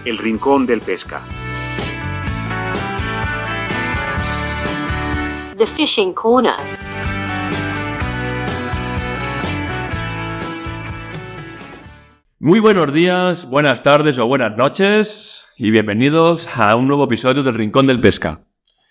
El Rincón del Pesca. The Fishing Corner. Muy buenos días, buenas tardes o buenas noches y bienvenidos a un nuevo episodio del Rincón del Pesca.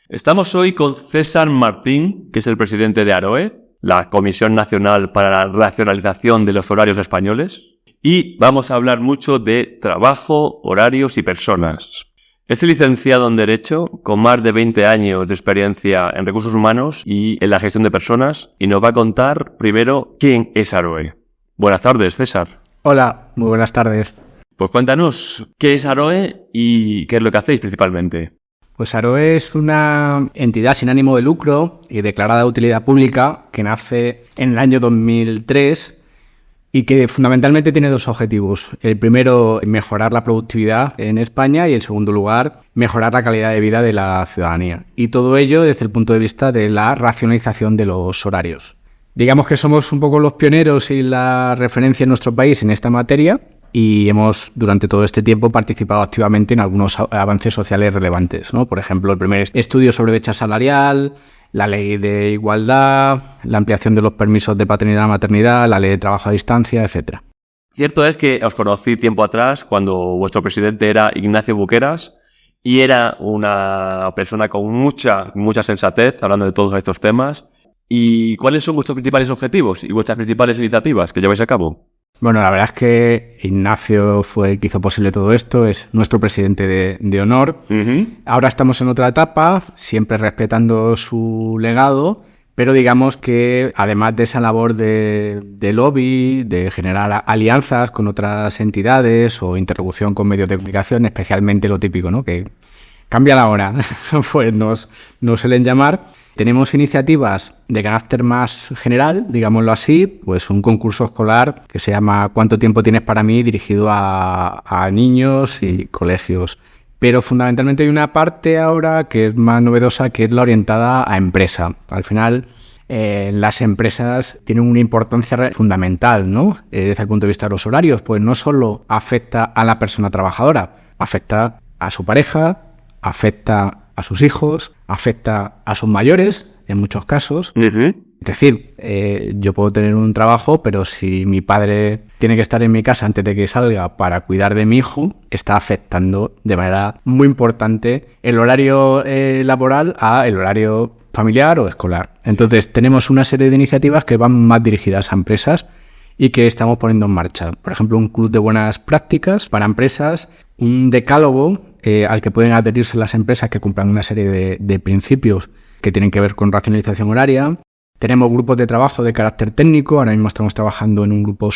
Estamos hoy con César Martín, que es el presidente de AROE, la Comisión Nacional para la Racionalización de los Horarios Españoles, y vamos a hablar mucho de trabajo, horarios y personas. Es licenciado en Derecho, con más de 20 años de experiencia en recursos humanos y en la gestión de personas, y nos va a contar primero quién es AROE. Buenas tardes, César. Hola, muy buenas tardes. Pues cuéntanos, ¿qué es AROE y qué es lo que hacéis principalmente? Pues AROE es una entidad sin ánimo de lucro y declarada de utilidad pública que nace en el año 2003 y que fundamentalmente tiene dos objetivos. El primero, mejorar la productividad en España y en segundo lugar, mejorar la calidad de vida de la ciudadanía. Y todo ello desde el punto de vista de la racionalización de los horarios. Digamos que somos un poco los pioneros y la referencia en nuestro país en esta materia y hemos durante todo este tiempo participado activamente en algunos avances sociales relevantes, ¿no? Por ejemplo, el primer estudio sobre brecha salarial, la ley de igualdad, la ampliación de los permisos de paternidad, maternidad, la ley de trabajo a distancia, etcétera. Cierto es que os conocí tiempo atrás cuando vuestro presidente era Ignacio Buqueras y era una persona con mucha sensatez hablando de todos estos temas. ¿Y cuáles son vuestros principales objetivos y vuestras principales iniciativas que lleváis a cabo? Bueno, la verdad es que Ignacio fue el que hizo posible todo esto, es nuestro presidente de honor. Uh-huh. Ahora estamos en otra etapa, siempre respetando su legado, pero digamos que además de esa labor de lobby, de generar alianzas con otras entidades o interlocución con medios de comunicación, especialmente lo típico, ¿no? Que cambia la hora, pues nos suelen llamar. Tenemos iniciativas de carácter más general, digámoslo así, pues un concurso escolar que se llama ¿Cuánto tiempo tienes para mí?, dirigido a niños y colegios. Pero fundamentalmente hay una parte ahora que es más novedosa, que es la orientada a empresa. Al final, las empresas tienen una importancia fundamental, ¿no? Desde el punto de vista de los horarios, pues no solo afecta a la persona trabajadora, afecta a su pareja, afecta a sus hijos, afecta a sus mayores, en muchos casos. Uh-huh. Es decir, yo puedo tener un trabajo, pero si mi padre tiene que estar en mi casa antes de que salga para cuidar de mi hijo, está afectando de manera muy importante el horario laboral a el horario familiar o escolar. Entonces, tenemos una serie de iniciativas que van más dirigidas a empresas y que estamos poniendo en marcha. Por ejemplo, un club de buenas prácticas para empresas, un decálogo al que pueden adherirse las empresas que cumplan una serie de principios que tienen que ver con racionalización horaria. Tenemos grupos de trabajo de carácter técnico. Ahora mismo estamos trabajando en un grupo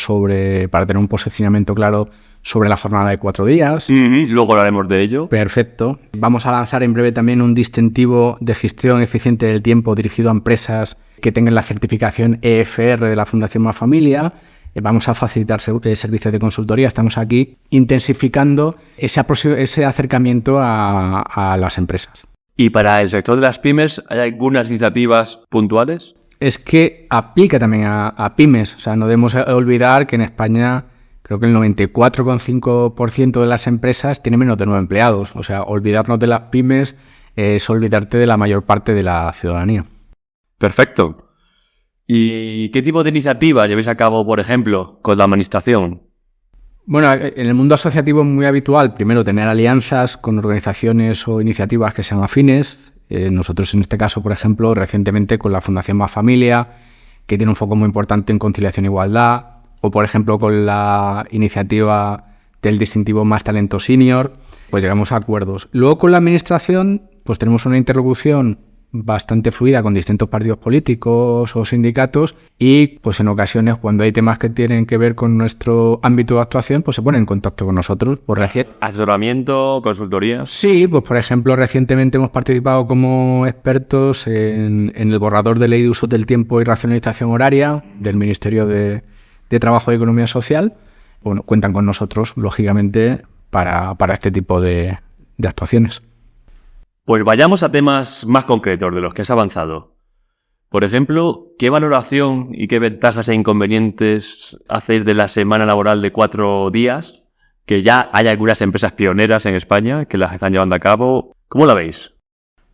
para tener un posicionamiento claro sobre la jornada de 4 días. Luego hablaremos de ello. Perfecto. Vamos a lanzar en breve también un distintivo de gestión eficiente del tiempo dirigido a empresas que tengan la certificación EFR de la Fundación Más Familia. Vamos a facilitar servicios de consultoría. Estamos aquí intensificando ese acercamiento a las empresas. ¿Y para el sector de las pymes hay algunas iniciativas puntuales? Es que aplica también a pymes. O sea, no debemos olvidar que en España creo que el 94,5% de las empresas tiene menos de 9 empleados. O sea, olvidarnos de las pymes es olvidarte de la mayor parte de la ciudadanía. Perfecto. ¿Y qué tipo de iniciativas lleváis a cabo, por ejemplo, con la administración? Bueno, en el mundo asociativo es muy habitual, primero, tener alianzas con organizaciones o iniciativas que sean afines. Nosotros, en este caso, por ejemplo, recientemente con la Fundación Más Familia, que tiene un foco muy importante en conciliación e igualdad, o, por ejemplo, con la iniciativa del distintivo Más Talento Senior, pues llegamos a acuerdos. Luego, con la administración, pues tenemos una interlocución bastante fluida con distintos partidos políticos o sindicatos y pues en ocasiones cuando hay temas que tienen que ver con nuestro ámbito de actuación pues se ponen en contacto con nosotros. ¿Asesoramiento, consultoría? Sí, pues por ejemplo recientemente hemos participado como expertos en el borrador de ley de uso del tiempo y racionalización horaria del Ministerio de Trabajo y Economía Social. Bueno, cuentan con nosotros lógicamente para este tipo de actuaciones. Pues vayamos a temas más concretos de los que has avanzado. Por ejemplo, ¿qué valoración y qué ventajas e inconvenientes hacéis de la semana laboral de 4 días que ya hay algunas empresas pioneras en España que las están llevando a cabo. ¿Cómo la veis?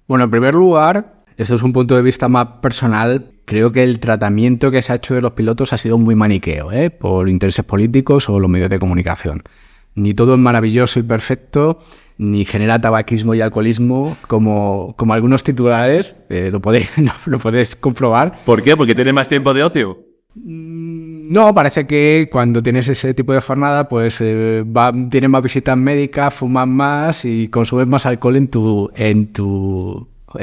Bueno, en primer lugar, esto es un punto de vista más personal. Creo que el tratamiento que se ha hecho de los pilotos ha sido muy maniqueo, por intereses políticos o los medios de comunicación. Ni todo es maravilloso y perfecto, ni genera tabaquismo y alcoholismo como algunos titulares, lo podéis comprobar. ¿Por qué? ¿Porque tiene más tiempo de ocio? No, parece que cuando tienes ese tipo de jornada, pues tienes más visitas médicas, fumas más y consumes más alcohol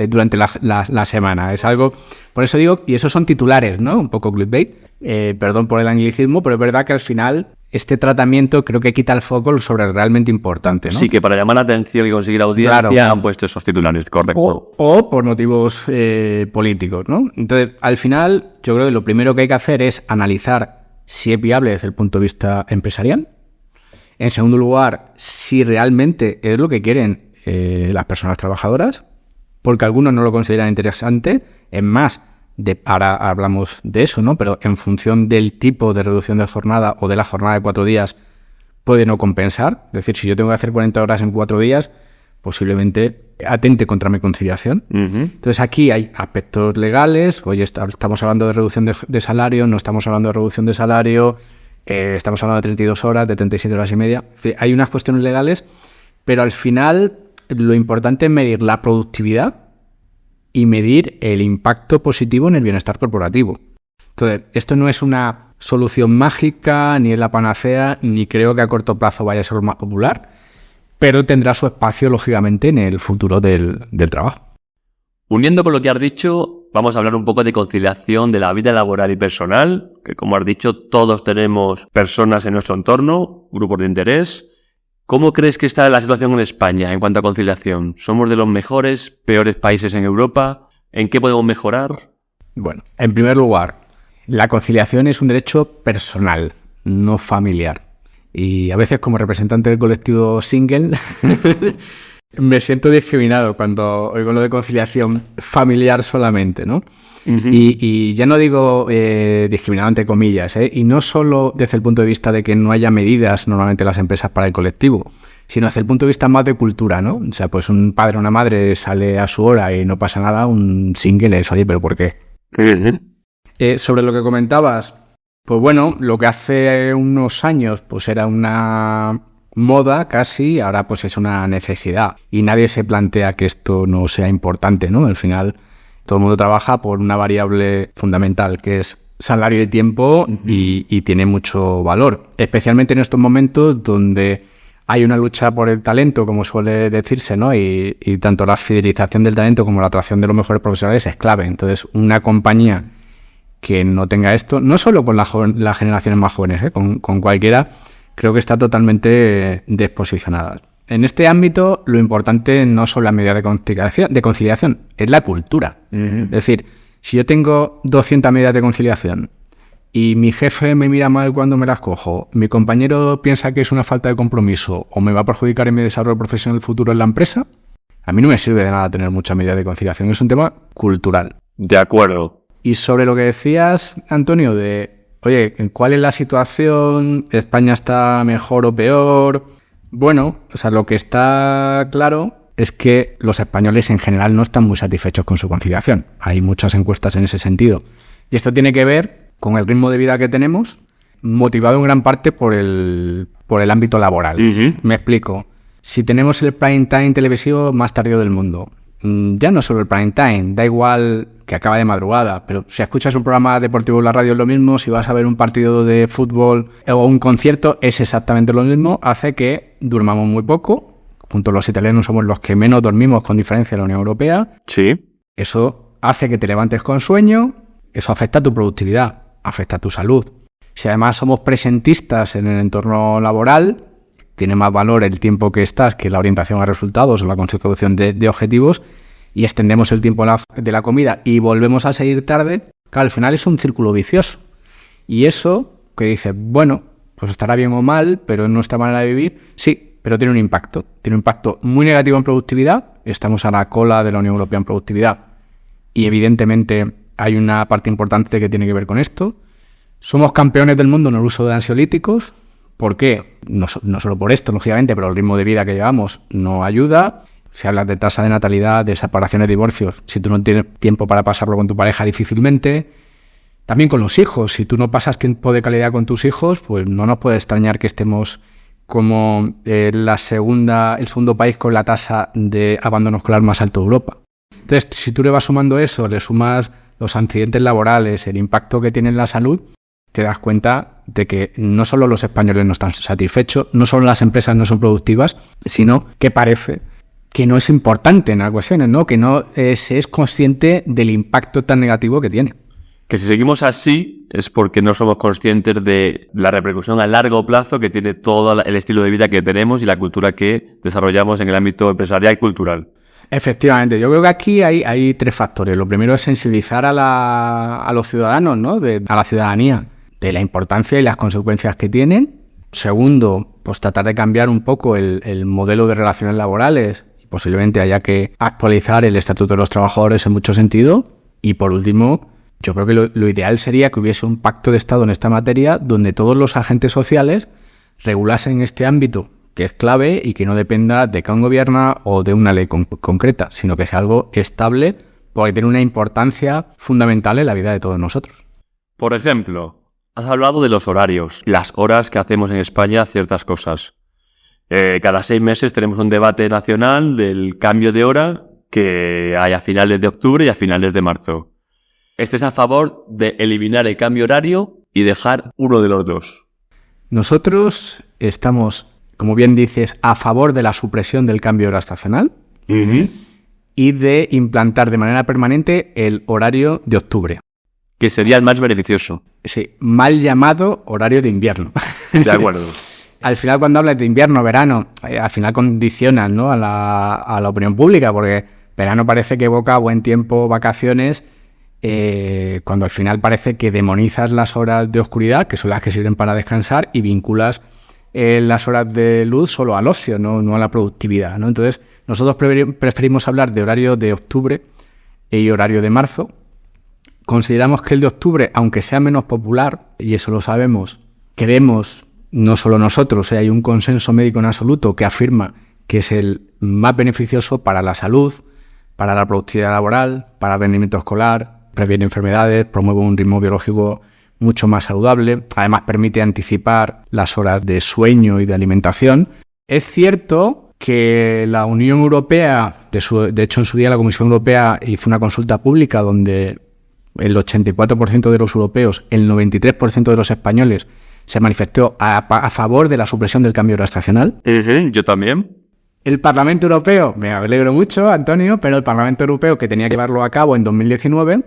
durante la semana. Es algo, por eso digo, y esos son titulares, ¿no? Un poco clickbait, perdón por el anglicismo, pero es verdad que al final este tratamiento creo que quita el foco sobre el realmente importante, ¿no? Sí, que para llamar la atención y conseguir audiencia, claro, han puesto esos titulares, correcto. O por motivos políticos, ¿no? Entonces, al final, yo creo que lo primero que hay que hacer es analizar si es viable desde el punto de vista empresarial. En segundo lugar, si realmente es lo que quieren las personas trabajadoras, porque algunos no lo consideran interesante. Es más, ahora hablamos de eso, ¿no? Pero en función del tipo de reducción de jornada o de la jornada de 4 días, puede no compensar. Es decir, si yo tengo que hacer 40 horas en 4 días, posiblemente atente contra mi conciliación. Uh-huh. Entonces aquí hay aspectos legales. Oye, estamos hablando de reducción de salario, no estamos hablando de reducción de salario, estamos hablando de 32 horas, de 37 horas y media. Es decir, hay unas cuestiones legales, pero al final lo importante es medir la productividad y medir el impacto positivo en el bienestar corporativo. Entonces, esto no es una solución mágica, ni es la panacea, ni creo que a corto plazo vaya a ser lo más popular, pero tendrá su espacio, lógicamente, en el futuro del trabajo. Uniendo con lo que has dicho, vamos a hablar un poco de conciliación de la vida laboral y personal, que como has dicho, todos tenemos personas en nuestro entorno, grupos de interés. ¿Cómo crees que está la situación en España en cuanto a conciliación? ¿Somos de los mejores, peores países en Europa? ¿En qué podemos mejorar? Bueno, en primer lugar, la conciliación es un derecho personal, no familiar. Y a veces, como representante del colectivo single, me siento discriminado cuando oigo lo de conciliación familiar solamente, ¿no? Uh-huh. Y ya no digo discriminado entre comillas, y no solo desde el punto de vista de que no haya medidas normalmente en las empresas para el colectivo, sino desde el punto de vista más de cultura, ¿no? O sea, pues un padre o una madre sale a su hora y no pasa nada, un single es, oye, ¿pero por qué? Sobre lo que comentabas, pues bueno, lo que hace unos años pues era una moda casi, ahora pues es una necesidad y nadie se plantea que esto no sea importante, ¿no? Al final todo el mundo trabaja por una variable fundamental que es salario y tiempo y tiene mucho valor, especialmente en estos momentos donde hay una lucha por el talento, como suele decirse, ¿no? Y tanto la fidelización del talento como la atracción de los mejores profesionales es clave. Entonces, una compañía que no tenga esto, no solo con las generaciones más jóvenes, con cualquiera, creo que está totalmente desposicionada. En este ámbito, lo importante no son las medidas de conciliación, es la cultura. Uh-huh. Es decir, si yo tengo 200 medidas de conciliación y mi jefe me mira mal cuando me las cojo, mi compañero piensa que es una falta de compromiso o me va a perjudicar en mi desarrollo profesional futuro en la empresa, a mí no me sirve de nada tener muchas medidas de conciliación. Es un tema cultural. De acuerdo. Y sobre lo que decías, Antonio, de, oye, ¿cuál es la situación? ¿España está mejor o peor? Bueno, o sea, lo que está claro es que los españoles en general no están muy satisfechos con su conciliación. Hay muchas encuestas en ese sentido. Y esto tiene que ver con el ritmo de vida que tenemos, motivado en gran parte por el ámbito laboral. Uh-huh. Me explico. Si tenemos el prime time televisivo más tardío del mundo, ya no solo el prime time, da igual que acabe de madrugada, pero si escuchas un programa deportivo en la radio es lo mismo, si vas a ver un partido de fútbol o un concierto es exactamente lo mismo, hace que durmamos muy poco. Junto a los italianos somos los que menos dormimos con diferencia en la Unión Europea. Sí. Eso hace que te levantes con sueño, eso afecta a tu productividad, afecta a tu salud. Si además somos presentistas en el entorno laboral, tiene más valor el tiempo que estás que la orientación a resultados o la consecución de objetivos, y extendemos el tiempo de la comida y volvemos a seguir tarde, claro, al final es un círculo vicioso. Y eso, que dices, bueno, pues estará bien o mal, pero en nuestra manera de vivir, sí, pero tiene un impacto. Tiene un impacto muy negativo en productividad, estamos a la cola de la Unión Europea en productividad, y evidentemente hay una parte importante que tiene que ver con esto. Somos campeones del mundo en el uso de ansiolíticos. ¿Por qué? no solo por esto, lógicamente, pero el ritmo de vida que llevamos no ayuda. Si hablas de tasa de natalidad, de separaciones, divorcios, si tú no tienes tiempo para pasarlo con tu pareja, difícilmente. También con los hijos, si tú no pasas tiempo de calidad con tus hijos, pues no nos puede extrañar que estemos como el segundo país con la tasa de abandono escolar más alto de Europa. Entonces, si tú le vas sumando eso, le sumas los accidentes laborales, el impacto que tiene en la salud, te das cuenta de que no solo los españoles no están satisfechos, no solo las empresas no son productivas, sino que parece que no es importante en ocasiones, ¿no? Que no se es consciente del impacto tan negativo que tiene. Que si seguimos así es porque no somos conscientes de la repercusión a largo plazo que tiene todo el estilo de vida que tenemos y la cultura que desarrollamos en el ámbito empresarial y cultural. Efectivamente, yo creo que aquí hay tres factores. Lo primero es sensibilizar a los ciudadanos, ¿no? A la ciudadanía, de la importancia y las consecuencias que tienen. Segundo, pues tratar de cambiar un poco el modelo de relaciones laborales. Posiblemente haya que actualizar el Estatuto de los Trabajadores en mucho sentido. Y por último, yo creo que lo ideal sería que hubiese un pacto de Estado en esta materia donde todos los agentes sociales regulasen este ámbito, que es clave y que no dependa de quién gobierna o de una ley concreta, sino que sea algo estable porque tiene una importancia fundamental en la vida de todos nosotros. Por ejemplo, has hablado de los horarios, las horas que hacemos en España ciertas cosas. Cada 6 meses tenemos un debate nacional del cambio de hora que hay a finales de octubre y a finales de marzo. ¿Estés a favor de eliminar el cambio horario y dejar uno de los dos? Nosotros estamos, como bien dices, a favor de la supresión del cambio de hora estacional y de implantar de manera permanente el horario de octubre. Que sería el más beneficioso. Sí, mal llamado horario de invierno. De acuerdo. Al final, cuando hablas de invierno, verano, al final condicionas, ¿no? a la opinión pública, porque verano parece que evoca buen tiempo, vacaciones, cuando al final parece que demonizas las horas de oscuridad, que son las que sirven para descansar, y vinculas las horas de luz solo al ocio, no a la productividad, ¿no? Entonces, nosotros preferimos hablar de horario de octubre y horario de marzo. Consideramos que el de octubre, aunque sea menos popular, y eso lo sabemos, creemos, no solo nosotros, hay un consenso médico en absoluto que afirma que es el más beneficioso para la salud, para la productividad laboral, para el rendimiento escolar, previene enfermedades, promueve un ritmo biológico mucho más saludable, además permite anticipar las horas de sueño y de alimentación. Es cierto que la Unión Europea, de hecho en su día la Comisión Europea hizo una consulta pública donde el 84% de los europeos, el 93% de los españoles se manifestó a favor de la supresión del cambio de hora estacional. Yo también. El Parlamento Europeo, me alegro mucho, Antonio, pero el Parlamento Europeo, que tenía que llevarlo a cabo en 2019,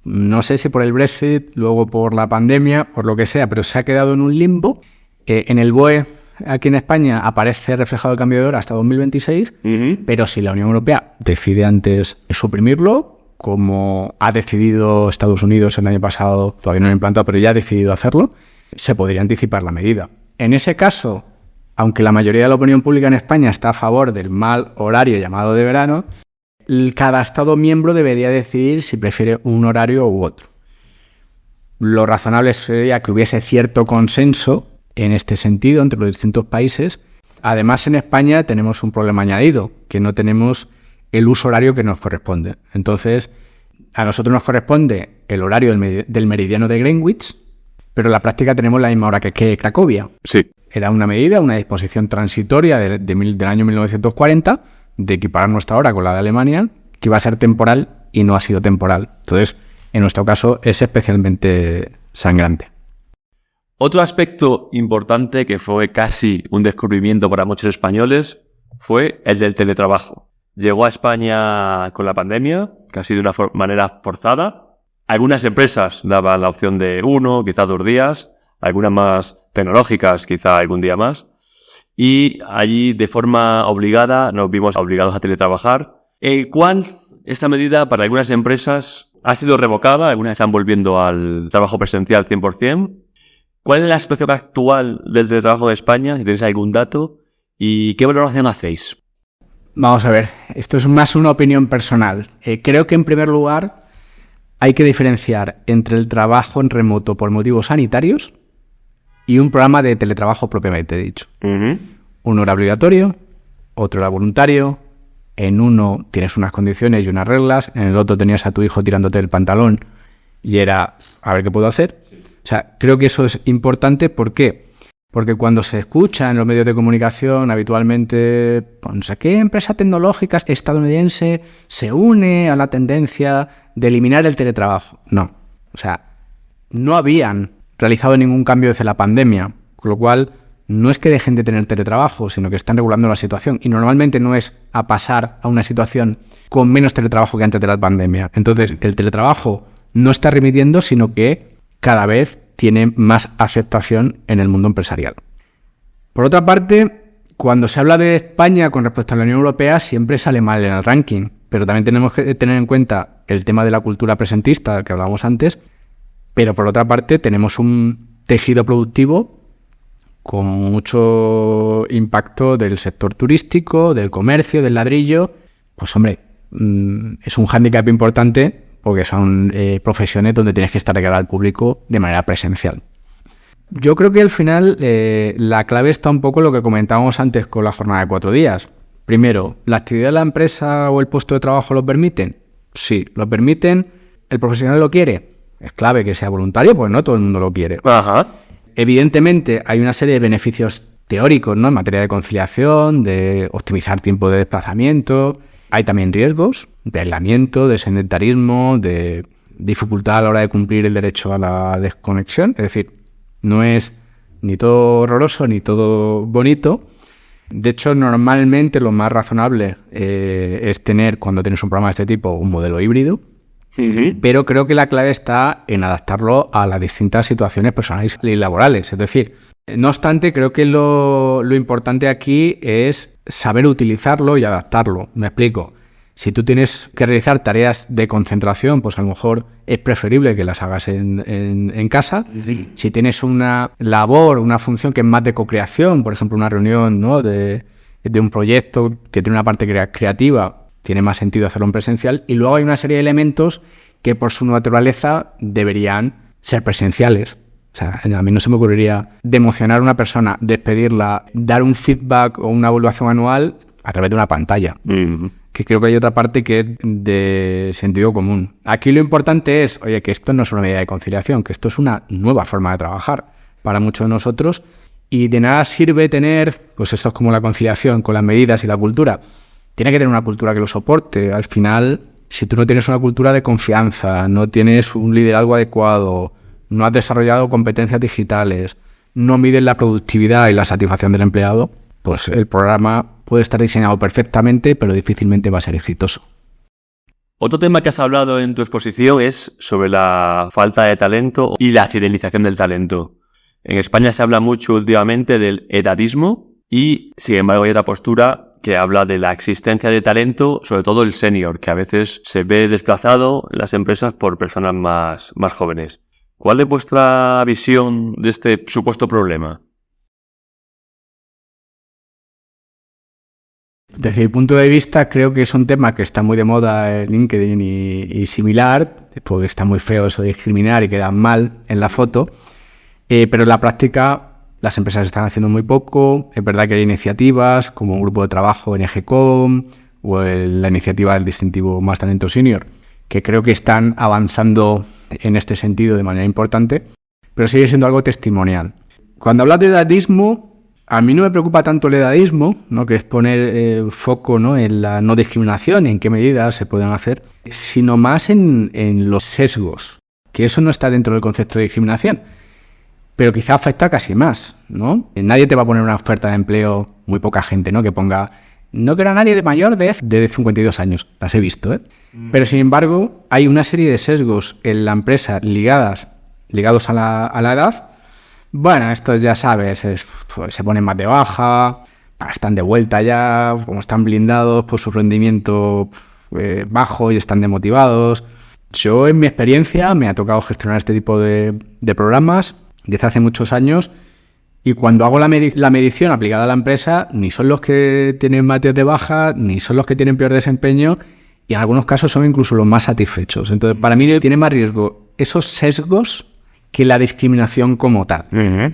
no sé si por el Brexit, luego por la pandemia, por lo que sea, pero se ha quedado en un limbo. En el BOE, aquí en España, aparece reflejado el cambio de hora hasta 2026, pero si la Unión Europea decide antes suprimirlo, como ha decidido Estados Unidos el año pasado, todavía no lo ha implantado, pero ya ha decidido hacerlo, se podría anticipar la medida. En ese caso, aunque la mayoría de la opinión pública en España está a favor del mal horario llamado de verano, cada Estado miembro debería decidir si prefiere un horario u otro. Lo razonable sería que hubiese cierto consenso en este sentido entre los distintos países. Además, en España tenemos un problema añadido, que no tenemos el uso horario que nos corresponde. Entonces, a nosotros nos corresponde el horario del meridiano de Greenwich, pero en la práctica tenemos la misma hora que Cracovia. Sí. Era una medida, una disposición transitoria del año 1940 de equiparar nuestra hora con la de Alemania, que iba a ser temporal y no ha sido temporal. Entonces, en nuestro caso, es especialmente sangrante. Otro aspecto importante que fue casi un descubrimiento para muchos españoles fue el del teletrabajo. Llegó a España con la pandemia, casi de una manera forzada. Algunas empresas daban la opción de 1, quizás 2 días, algunas más tecnológicas, quizá algún día más. Y allí, de forma obligada, nos vimos obligados a teletrabajar, el cual, esta medida para algunas empresas ha sido revocada, algunas están volviendo al trabajo presencial 100%. ¿Cuál es la situación actual del teletrabajo en España, si tenéis algún dato? ¿Y qué valoración hacéis? Vamos a ver, esto es más una opinión personal. Creo que en primer lugar hay que diferenciar entre el trabajo en remoto por motivos sanitarios y un programa de teletrabajo propiamente dicho. Uno era obligatorio, otro era voluntario. En uno tienes unas condiciones y unas reglas, en el otro tenías a tu hijo tirándote el pantalón y era a ver qué puedo hacer. O sea, creo que eso es importante. ¿Por qué? Porque cuando se escucha en los medios de comunicación habitualmente, pues, no sé qué empresa tecnológica estadounidense se une a la tendencia de eliminar el teletrabajo. No. O sea, no habían realizado ningún cambio desde la pandemia, con lo cual no es que dejen de tener teletrabajo, sino que están regulando la situación. Y normalmente no es a pasar a una situación con menos teletrabajo que antes de la pandemia. Entonces, el teletrabajo no está remitiendo, sino que cada vez tiene más aceptación en el mundo empresarial. Por otra parte, cuando se habla de España con respecto a la Unión Europea, siempre sale mal en el ranking. Pero también tenemos que tener en cuenta el tema de la cultura presentista, que hablábamos antes. Pero por otra parte, tenemos un tejido productivo con mucho impacto del sector turístico, del comercio, del ladrillo. Pues hombre, es un hándicap importante porque son profesiones donde tienes que estar de cara al público de manera presencial. Yo creo que al final la clave está un poco en lo que comentábamos antes con la jornada de 4 días. Primero, ¿la actividad de la empresa o el puesto de trabajo lo permiten? Sí, lo permiten. ¿El profesional lo quiere? Es clave que sea voluntario, pues no todo el mundo lo quiere. Ajá. Evidentemente hay una serie de beneficios teóricos, ¿no?, en materia de conciliación, de optimizar tiempo de desplazamiento. Hay también riesgos de aislamiento, de sedentarismo, de dificultad a la hora de cumplir el derecho a la desconexión. Es decir, no es ni todo horroroso ni todo bonito. De hecho, normalmente lo más razonable es tener, cuando tienes un programa de este tipo, un modelo híbrido. Sí. Pero creo que la clave está en adaptarlo a las distintas situaciones personales y laborales. Es decir, no obstante, creo que lo importante aquí es saber utilizarlo y adaptarlo. Me explico. Si tú tienes que realizar tareas de concentración, pues a lo mejor es preferible que las hagas en casa. Sí. Si tienes una labor, una función que es más de co-creación, por ejemplo, una reunión, ¿no?, de un proyecto que tiene una parte creativa, tiene más sentido hacerlo en presencial. Y luego hay una serie de elementos que por su naturaleza deberían ser presenciales. O sea, a mí no se me ocurriría democionar a una persona, despedirla, dar un feedback o una evaluación anual a través de una pantalla. Que creo que hay otra parte que es de sentido común. Aquí lo importante es, oye, que esto no es una medida de conciliación, que esto es una nueva forma de trabajar para muchos de nosotros. Y de nada sirve tener, pues esto es como la conciliación con las medidas y la cultura. Tiene que tener una cultura que lo soporte. Al final, si tú no tienes una cultura de confianza, no tienes un liderazgo adecuado, no has desarrollado competencias digitales, no mides la productividad y la satisfacción del empleado, pues el programa puede estar diseñado perfectamente, pero difícilmente va a ser exitoso. Otro tema que has hablado en tu exposición es sobre la falta de talento y la fidelización del talento. En España se habla mucho últimamente del edadismo y, sin embargo, hay otra postura que habla de la existencia de talento, sobre todo el senior, que a veces se ve desplazado en las empresas por personas más jóvenes. ¿Cuál es vuestra visión de este supuesto problema? Desde mi punto de vista, creo que es un tema que está muy de moda en LinkedIn y similar, porque está muy feo eso de discriminar y queda mal en la foto, pero en la práctica las empresas están haciendo muy poco. Es verdad que hay iniciativas como un grupo de trabajo en EGCOM o la iniciativa del distintivo Más Talento Senior, que creo que están avanzando en este sentido de manera importante, pero sigue siendo algo testimonial. Cuando hablas de edadismo, a mí no me preocupa tanto el edadismo, ¿no?, que es poner foco, ¿no?, en la no discriminación y en qué medidas se pueden hacer, sino más en los sesgos, que eso no está dentro del concepto de discriminación, pero quizá afecta casi más, ¿no? Nadie te va a poner una oferta de empleo, muy poca gente, ¿no?, que ponga no quiero a nadie de mayor de 52 años, las he visto, ¿eh? Pero sin embargo, hay una serie de sesgos en la empresa ligados a la edad. Bueno, estos ya sabes, pues se ponen más de baja, están de vuelta ya, como están blindados por su rendimiento bajo y están demotivados. Yo, en mi experiencia, me ha tocado gestionar este tipo de programas desde hace muchos años, y cuando hago la medición aplicada a la empresa, ni son los que tienen más días de baja, ni son los que tienen peor desempeño, y en algunos casos son incluso los más satisfechos. Entonces, para mí tiene más riesgo esos sesgos que la discriminación como tal. Uh-huh.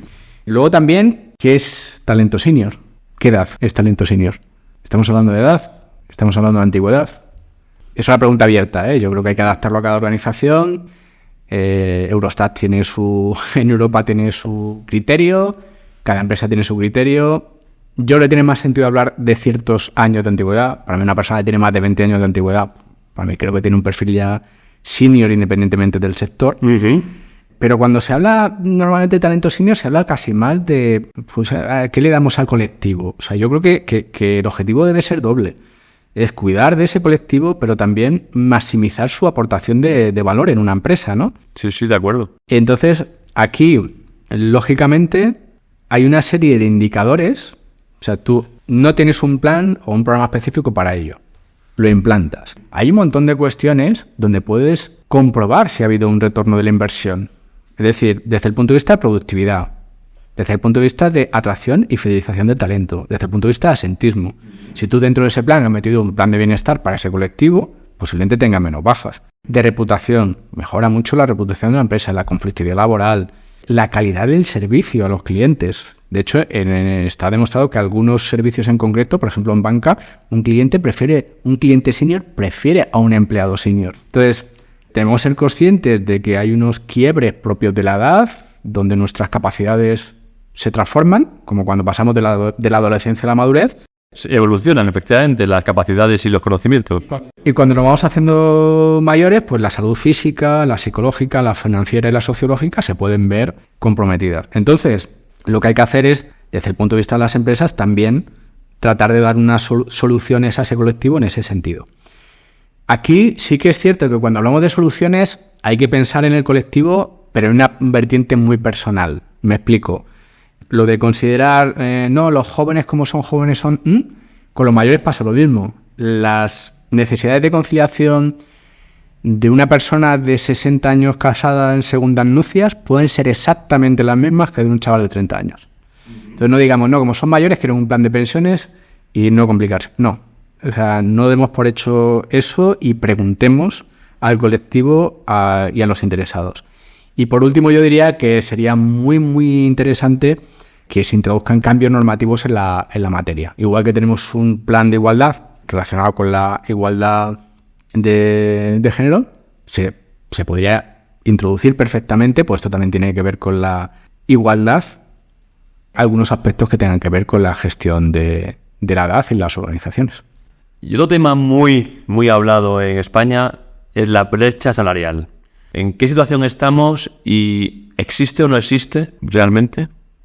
Y luego también, ¿qué es talento senior? ¿Qué edad es talento senior? ¿Estamos hablando de edad? ¿Estamos hablando de antigüedad? Es una pregunta abierta, ¿eh? Yo creo que hay que adaptarlo a cada organización. Eurostat en Europa tiene su criterio, cada empresa tiene su criterio. Yo creo que tiene más sentido hablar de ciertos años de antigüedad. Para mí una persona que tiene más de 20 años de antigüedad, para mí creo que tiene un perfil ya senior independientemente del sector. Uh-huh. Pero cuando se habla normalmente de talento senior, se habla casi más de pues, ¿qué le damos al colectivo? O sea, yo creo que el objetivo debe ser doble. Es cuidar de ese colectivo, pero también maximizar su aportación de valor en una empresa, ¿no? Sí, de acuerdo. Entonces, aquí, lógicamente, hay una serie de indicadores. O sea, tú no tienes un plan o un programa específico para ello. Lo implantas. Hay un montón de cuestiones donde puedes comprobar si ha habido un retorno de la inversión. Es decir, desde el punto de vista de productividad, desde el punto de vista de atracción y fidelización del talento, desde el punto de vista de asentismo. Si tú dentro de ese plan has metido un plan de bienestar para ese colectivo, posiblemente tenga menos bajas. De reputación, mejora mucho la reputación de la empresa, la conflictividad laboral, la calidad del servicio a los clientes. De hecho, está demostrado que algunos servicios en concreto, por ejemplo en banca, un cliente senior prefiere a un empleado senior. Entonces, tenemos que ser conscientes de que hay unos quiebres propios de la edad, donde nuestras capacidades se transforman, como cuando pasamos de la adolescencia a la madurez. Evolucionan, efectivamente, las capacidades y los conocimientos. Y cuando nos vamos haciendo mayores, pues la salud física, la psicológica, la financiera y la sociológica se pueden ver comprometidas. Entonces, lo que hay que hacer es, desde el punto de vista de las empresas, también tratar de dar unas soluciones a ese colectivo en ese sentido. Aquí sí que es cierto que cuando hablamos de soluciones hay que pensar en el colectivo, pero en una vertiente muy personal. Me explico. Lo de considerar, los jóvenes como son jóvenes son... Con los mayores pasa lo mismo. Las necesidades de conciliación de una persona de 60 años casada en segundas nupcias pueden ser exactamente las mismas que de un chaval de 30 años. Entonces no digamos, como son mayores, quieren un plan de pensiones y no complicarse. No. O sea, no demos por hecho eso y preguntemos al colectivo y a los interesados. Y por último, yo diría que sería muy, muy interesante que se introduzcan cambios normativos en la materia. Igual que tenemos un plan de igualdad relacionado con la igualdad de género, se podría introducir perfectamente, pues esto también tiene que ver con la igualdad, algunos aspectos que tengan que ver con la gestión de la edad en las organizaciones. Y otro tema muy, muy hablado en España es la brecha salarial. ¿En qué situación estamos y existe o no existe realmente?